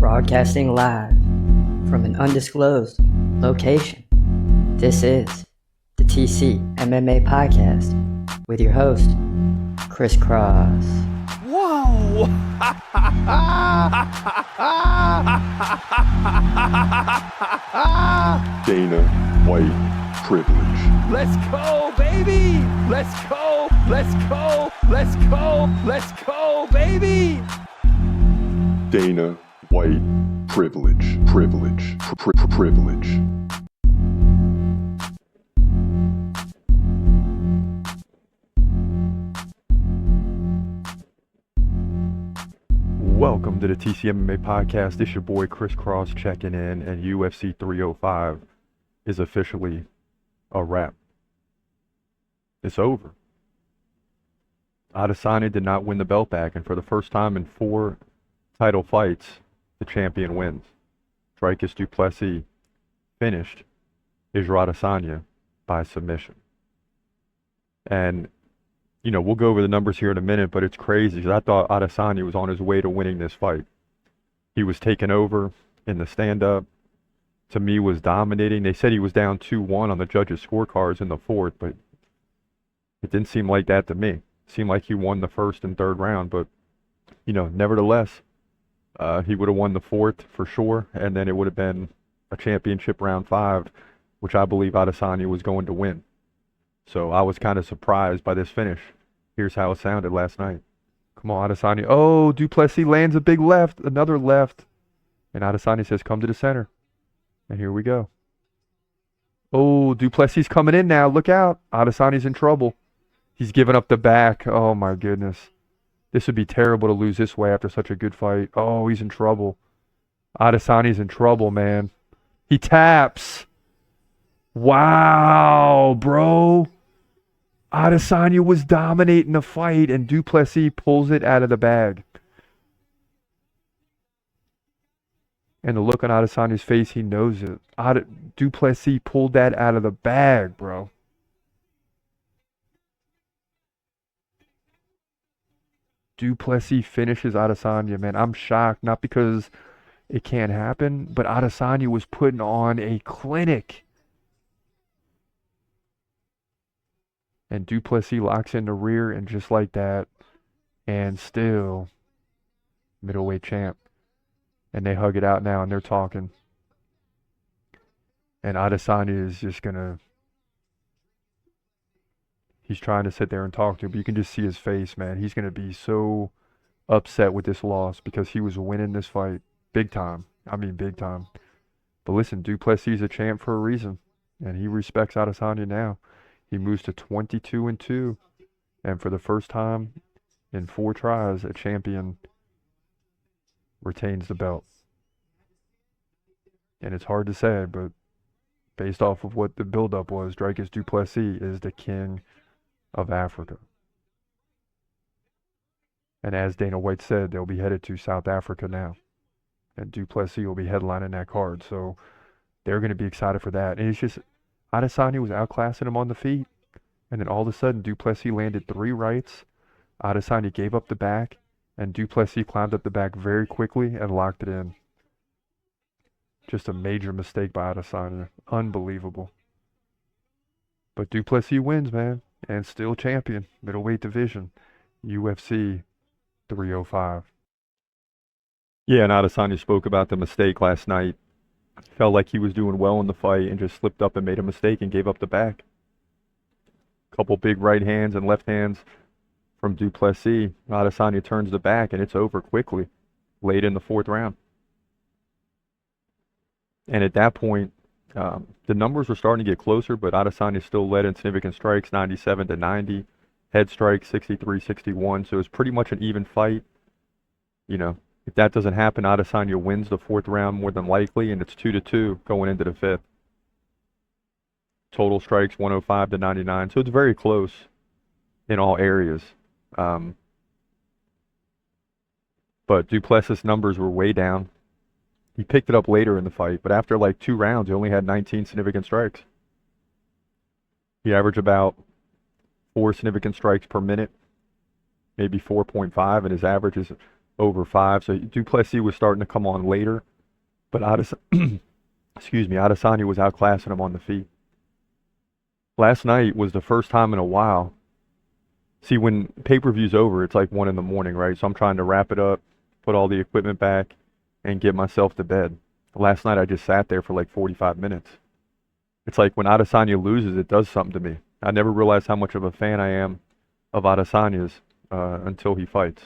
Broadcasting live from an undisclosed location. This is the TCMMA podcast with your host, Chris Cross. Whoa! Dana White privilege. Let's go, baby! Let's go! Let's go! Let's go! Let's go, baby! Dana White privilege. Privilege. Welcome to the TCMMA podcast. It's your boy Chris Cross checking in, and UFC 305 is officially a wrap. It's over. Adesanya did not win the belt back, and for the first time in 4 title fights, the champion wins. Dricus Du Plessis finished Israel Adesanya by submission. And you know, we'll go over the numbers here in a minute, but it's crazy because I thought Adesanya was on his way to winning this fight. He was taking over in the stand-up. To me, was dominating. They said he was down 2-1 on the judges' scorecards in the fourth, but it didn't seem like that to me. It seemed like he won the first and third round, but, you know, nevertheless, he would have won the fourth for sure, and then it would have been a championship round 5, which I believe Adesanya was going to win. So I was kind of surprised by this finish. Here's how it sounded last night. Come on, Adesanya. Oh, Du Plessis lands a big left, another left. And Adesanya says, come to the center. And here we go. Oh, Du Plessis coming in now. Look out. Adesanya's in trouble. He's giving up the back. Oh, my goodness. This would be terrible to lose this way after such a good fight. Oh, he's in trouble. Adesanya's in trouble, man. He taps. Wow, bro. Adesanya was dominating the fight, and Du Plessis pulls it out of the bag. And the look on Adesanya's face, he knows it. Du Plessis pulled that out of the bag, bro. Du Plessis finishes Adesanya, man. I'm shocked, not because it can't happen, but Adesanya was putting on a clinic. And Du Plessis locks in the rear, and just like that, and still middleweight champ. And they hug it out now, and they're talking. And Adesanya is just he's trying to sit there and talk to him, but you can just see his face, man. He's gonna be so upset with this loss because he was winning this fight big time. I mean, big time. But listen, Du Plessis is a champ for a reason, and he respects Adesanya now. He moves to 22-2, and for the first time in 4 tries, a champion retains the belt. And it's hard to say, but based off of what the buildup was, Dricus Du Plessis is the king of Africa. And as Dana White said, they'll be headed to South Africa now. And Du Plessis will be headlining that card. So they're going to be excited for that. And it's just, Adesanya was outclassing him on the feet. And then all of a sudden, Du Plessis landed 3 rights. Adesanya gave up the back. And Du Plessis climbed up the back very quickly and locked it in. Just a major mistake by Adesanya. Unbelievable. But Du Plessis wins, man. And still champion. Middleweight division. UFC 305. Yeah, and Adesanya spoke about the mistake last night. Felt like he was doing well in the fight and just slipped up and made a mistake and gave up the back. Couple big right hands and left hands from Du Plessis. Adesanya turns the back and it's over quickly, late in the 4th round. And at that point, the numbers were starting to get closer, but Adesanya still led in significant strikes, 97-90, head strikes, 63-61. So it was pretty much an even fight. You know, if that doesn't happen, Adesanya wins the 4th round more than likely, and it's 2-2 going into the 5th. Total strikes 105-99, so it's very close in all areas. But Du Plessis' numbers were way down. He picked it up later in the fight, but after like 2 rounds, he only had 19 significant strikes. He averaged about 4 significant strikes per minute, maybe 4.5, and his average is over 5. So Du Plessis was starting to come on later, but Adesanya was outclassing him on the feet. Last night was the first time in a while. See, when pay-per-view's over, it's like 1 in the morning, right? So I'm trying to wrap it up, put all the equipment back, and get myself to bed. Last night I just sat there for like 45 minutes. It's like when Adesanya loses, it does something to me. I never realized how much of a fan I am of Adesanya's until he fights.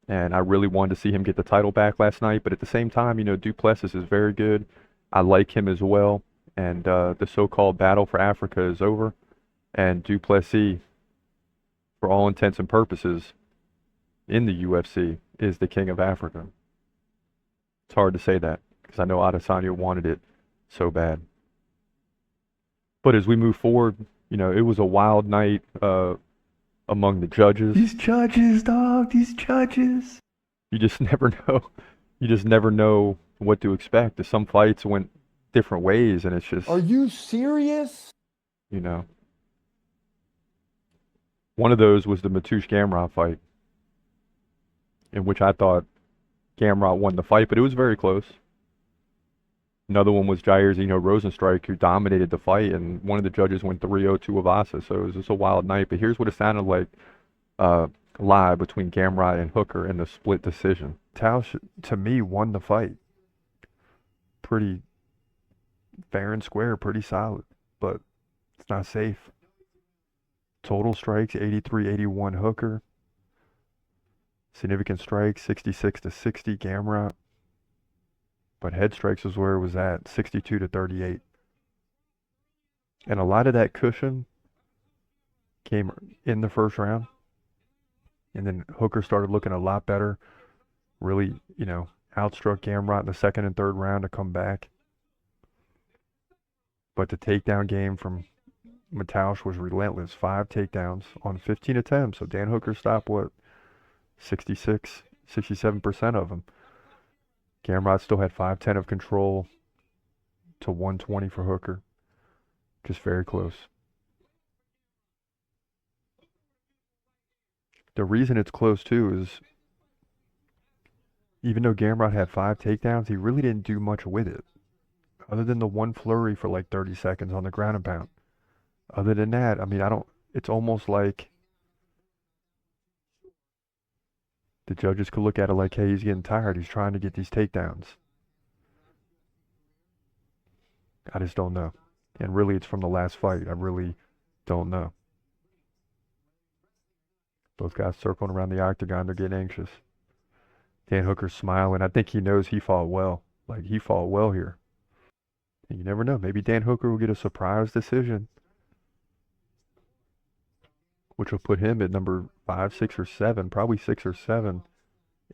And I really wanted to see him get the title back last night. But at the same time, Du Plessis is very good. I like him as well. And the so-called battle for Africa is over. And Du Plessis, for all intents and purposes, in the UFC, is the king of Africa. It's hard to say that because I know Adesanya wanted it so bad. But as we move forward, it was a wild night among the judges. These judges, dog, these judges. You just never know. You just never know what to expect. Some fights went different ways, and it's just, Are you serious? One of those was the Mateusz Gamrot fight, in which I thought Gamrot won the fight, but it was very close. Another one was Jair Rozenstruik, who dominated the fight, and one of the judges went 3-0 to Avasa, so it was just a wild night. But here's what it sounded like live between Gamrot and Hooker in the split decision. Tausch, to me, won the fight. Pretty fair and square, pretty solid, but it's not safe. Total strikes, 83-81 Hooker. Significant strikes, 66-60 Gamrot. But head strikes was where it was at, 62-38. And a lot of that cushion came in the first round. And then Hooker started looking a lot better. Really, outstruck Gamrot in the second and third round to come back. But the takedown game from Mateusz was relentless. 5 takedowns on 15 attempts. So Dan Hooker stopped, 66, 67% of them. Gamrot still had 5-10 of control to 120 for Hooker. Just very close. The reason it's close, too, is even though Gamrot had 5 takedowns, he really didn't do much with it. Other than the one flurry for like 30 seconds on the ground and pound. Other than that, it's almost like the judges could look at it like, hey, he's getting tired. He's trying to get these takedowns. I just don't know. And really, it's from the last fight. I really don't know. Both guys circling around the octagon. They're getting anxious. Dan Hooker's smiling. I think he knows he fought well. Like, he fought well here. And you never know. Maybe Dan Hooker will get a surprise decision, which will put him at number 5, 6, or 7, probably 6 or 7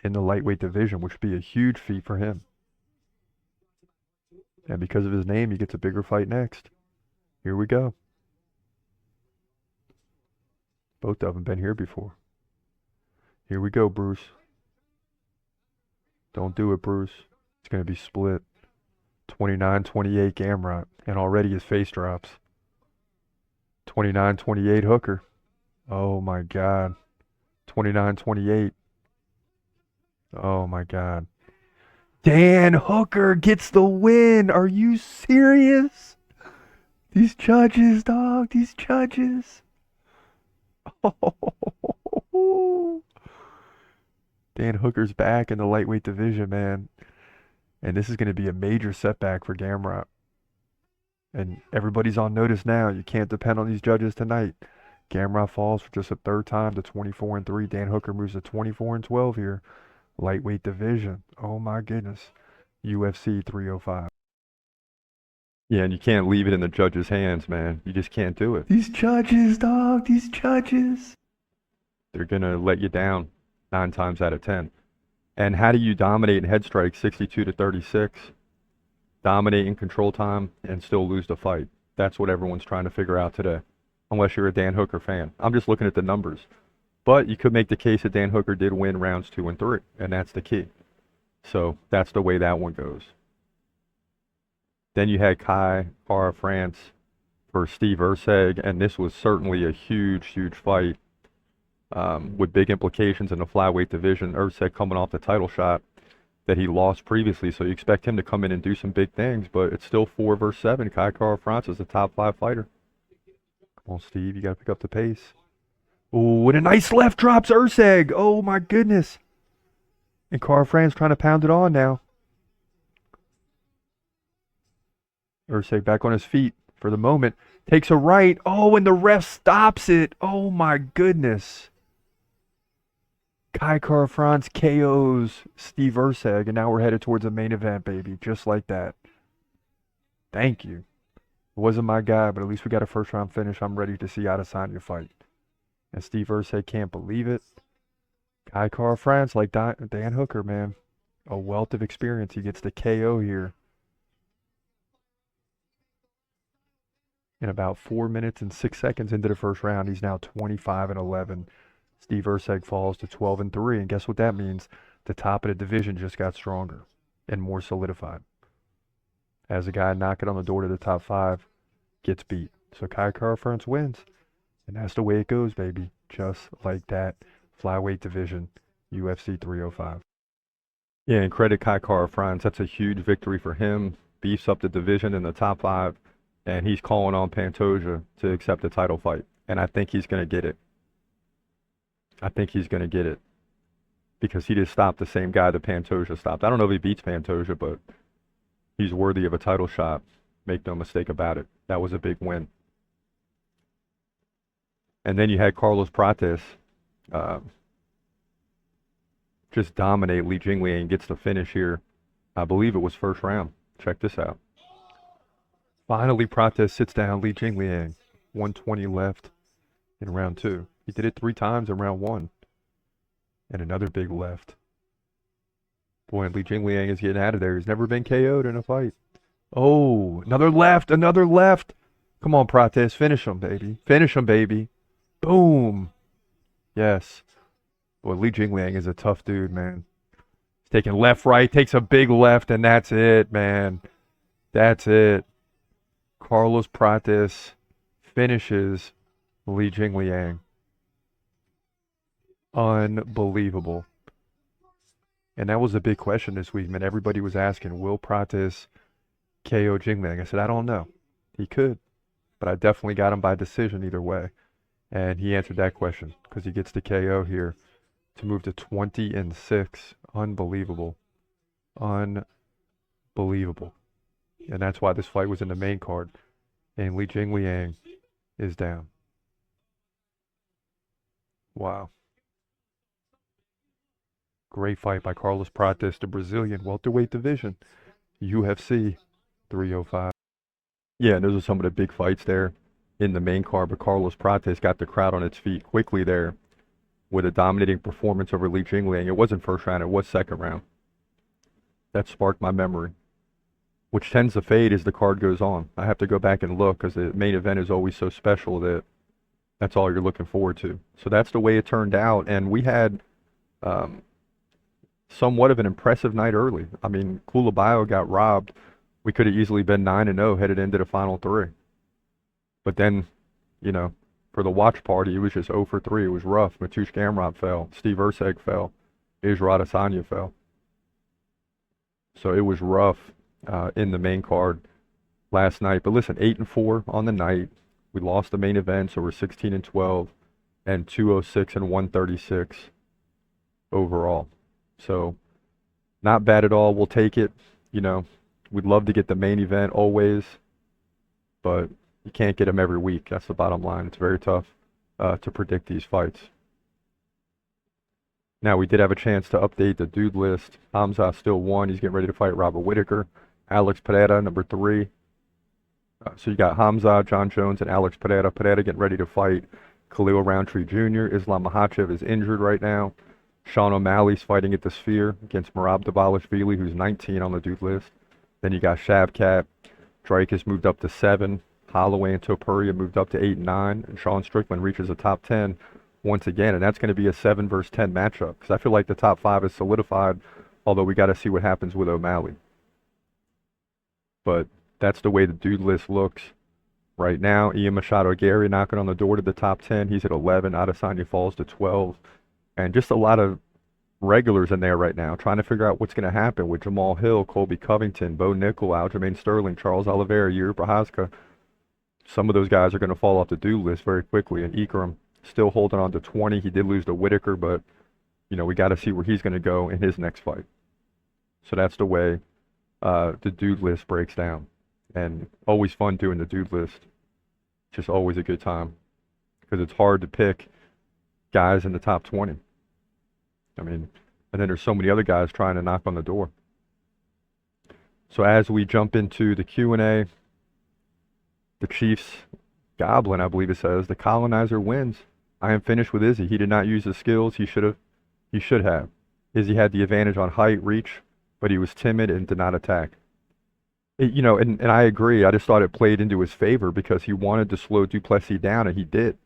in the lightweight division, which would be a huge feat for him. And because of his name, he gets a bigger fight next. Here we go. Both of them been here before. Here we go, Bruce. Don't do it, Bruce. It's going to be split. 29-28 Gamrot. And already his face drops. 29-28 Hooker. Oh my God. 29-28. Oh my God. Dan Hooker gets the win. Are you serious? These judges, dog. These judges. Oh. Dan Hooker's back in the lightweight division, man. And this is going to be a major setback for Gamrot. And everybody's on notice now. You can't depend on these judges tonight. Gamrot falls for just a third time to 24-3. Dan Hooker moves to 24-12 here. Lightweight division. Oh my goodness. UFC 305. Yeah, and you can't leave it in the judges' hands, man. You just can't do it. These judges, dog. These judges. They're going to let you down 9 times out of 10. And how do you dominate in head strikes 62-36, dominate in control time, and still lose the fight? That's what everyone's trying to figure out today, unless you're a Dan Hooker fan. I'm just looking at the numbers. But you could make the case that Dan Hooker did win rounds 2 and 3, and that's the key. So that's the way that one goes. Then you had Kai Kara-France for Steve Erceg, and this was certainly a huge, huge fight with big implications in the flyweight division. Erceg coming off the title shot that he lost previously, so you expect him to come in and do some big things, but it's still 4 versus 7. Kai Kara-France is a top 5 fighter. Come on, Steve, you got to pick up the pace. Oh, and a nice left drops Erceg. Oh, my goodness. And Kara-France trying to pound it on now. Erceg back on his feet for the moment. Takes a right. Oh, and the ref stops it. Oh, my goodness. Kai Kara-France KOs Steve Erceg, and now we're headed towards the main event, baby. Just like that. Thank you. It wasn't my guy, but at least we got a first-round finish. I'm ready to see Adesanya fight. And Steve Erceg can't believe it. Kai Kara-France, like Dan Hooker, man. A wealth of experience. He gets the KO here. In about 4 minutes and 6 seconds into the first round, he's now 25-11. Steve Erceg falls to 12-3, and guess what that means? The top of the division just got stronger and more solidified. As a guy knocking on the door to the top 5 gets beat. So Kai Kara-France wins. And that's the way it goes, baby. Just like that. Flyweight division, UFC 305. Yeah, and credit Kai Kara-France. That's a huge victory for him. Beefs up the division in the top 5. And he's calling on Pantoja to accept the title fight. And I think he's going to get it. I think he's going to get it. Because he just stopped the same guy that Pantoja stopped. I don't know if he beats Pantoja, but he's worthy of a title shot. Make no mistake about it. That was a big win. And then you had Carlos Prates just dominate Li Jingliang and gets the finish here. I believe it was first round. Check this out. Finally, Prates sits down Li Jingliang. 120 left in round 2. He did it 3 times in round 1. And another big left. Boy, and Li Jingliang is getting out of there. He's never been KO'd in a fight. Oh, another left, another left. Come on, Prates, finish him, baby. Finish him, baby. Boom. Yes. Boy, Li Jingliang is a tough dude, man. He's taking left, right, takes a big left, and that's it, man. That's it. Carlos Prates finishes Li Jingliang. Unbelievable. And that was a big question this week, man. Everybody was asking, will Prates KO Jingliang? I said, I don't know. He could. But I definitely got him by decision either way. And he answered that question because he gets the KO here to move to 20-6. Unbelievable. Unbelievable. And that's why this fight was in the main card. And Li Jingliang is down. Wow. Great fight by Carlos Prates, the Brazilian welterweight division, UFC 305. Yeah, and those are some of the big fights there in the main card, but Carlos Prates got the crowd on its feet quickly there with a dominating performance over Li Jingliang. It wasn't first round, it was second round. That sparked my memory, which tends to fade as the card goes on. I have to go back and look because the main event is always so special that that's all you're looking forward to. So that's the way it turned out, and we had somewhat of an impressive night early. I mean, Koulibaly got robbed. We could have easily been 9-0 headed into the final 3. But then, you know, for the watch party, it was just 0 for 3. It was rough. Mateusz Gamrot fell. Steve Erceg fell. Israel Adesanya fell. So it was rough in the main card last night. But listen, 8-4 on the night. We lost the main event, so we're 16-12 and 206 and 136 overall. So not bad at all. We'll take it. You know, we'd love to get the main event always, but you can't get them every week. That's the bottom line. It's very tough to predict these fights. Now, we did have a chance to update the dude list. Hamza still 1. He's getting ready to fight Robert Whittaker. Alex Pereira, number 3. So you got Hamza, John Jones, and Alex Pereira. Pereira getting ready to fight Khalil Roundtree Jr. Islam Makhachev is injured right now. Sean O'Malley's fighting at the Sphere against Merab Dvalishvili, who's 19 on the dude list. Then you got Shavkat. Dricus moved up to 7. Holloway and Topuria moved up to 8 and 9. And Sean Strickland reaches the top 10 once again. And that's going to be a 7 versus 10 matchup. Because I feel like the top 5 is solidified, although we got to see what happens with O'Malley. But that's the way the dude list looks right now. Ian Machado Gary knocking on the door to the top 10. He's at 11. Adesanya falls to 12. And just a lot of regulars in there right now, trying to figure out what's going to happen with Jamal Hill, Colby Covington, Bo Nickel, Aljamain Sterling, Charles Oliveira, Yuri Prochazka. Some of those guys are going to fall off the do list very quickly. And Ikram still holding on to 20. He did lose to Whitaker, but, you know, we got to see where he's going to go in his next fight. So that's the way the dude list breaks down. And always fun doing the dude list. Just always a good time. Because it's hard to pick guys in the top 20. I mean, and then there's so many other guys trying to knock on the door. So as we jump into the Q&A, the Chiefs Goblin, I believe it says, the colonizer wins. I am finished with Izzy. He did not use his skills. He should have. Izzy had the advantage on height, reach, but he was timid and did not attack. You know, and I agree. I just thought it played into his favor because he wanted to slow Du Plessis down, and he did.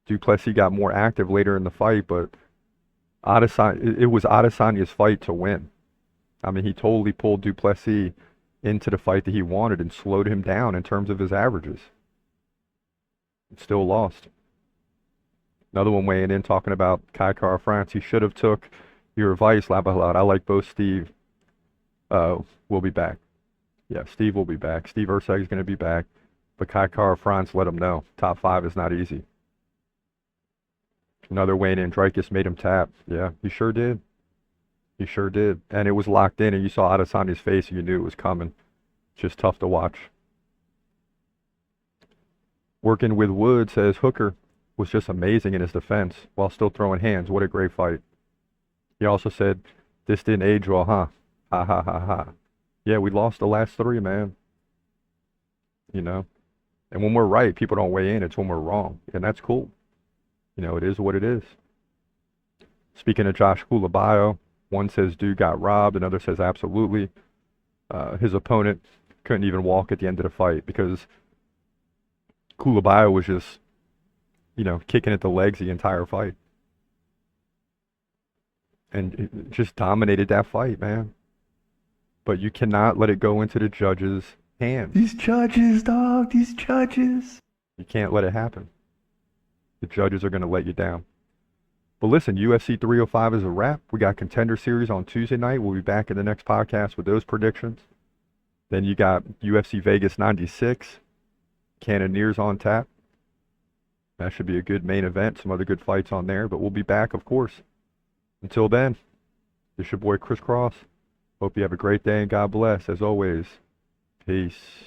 Du Plessis got more active later in the fight, but it was Adesanya's fight to win. I mean, he totally pulled Du Plessis into the fight that he wanted and slowed him down in terms of his averages. Still lost. Another one weighing in talking about Kai Kara France. He should have took your advice, Labahalad. I like both Steve. Will be back. Yeah, Steve will be back. Steve Urseg is going to be back. But Kai Kara France, let him know. Top 5 is not easy. Another weighing in. Dricus made him tap. Yeah, he sure did. He sure did. And it was locked in, and you saw Adesanya's face, and you knew it was coming. Just tough to watch. Working with Wood says Hooker was just amazing in his defense while still throwing hands. What a great fight. He also said, this didn't age well, huh? Ha ha ha ha. Yeah, we lost the last 3, man. You know? And when we're right, people don't weigh in. It's when we're wrong. And that's cool. You know, it is what it is. Speaking of Josh Kulabayo, one says dude got robbed, another says absolutely. His opponent couldn't even walk at the end of the fight because Kulabayo was just, you know, kicking at the legs the entire fight. And it just dominated that fight, man. But you cannot let it go into the judges' hands. These judges, dog, these judges. You can't let it happen. The judges are going to let you down. But listen, UFC 305 is a wrap. We got Contender Series on Tuesday night. We'll be back in the next podcast with those predictions. Then you got UFC Vegas 96. Cannoneers on tap. That should be a good main event. Some other good fights on there. But we'll be back, of course. Until then, it's your boy Chris Cross. Hope you have a great day and God bless. As always, peace.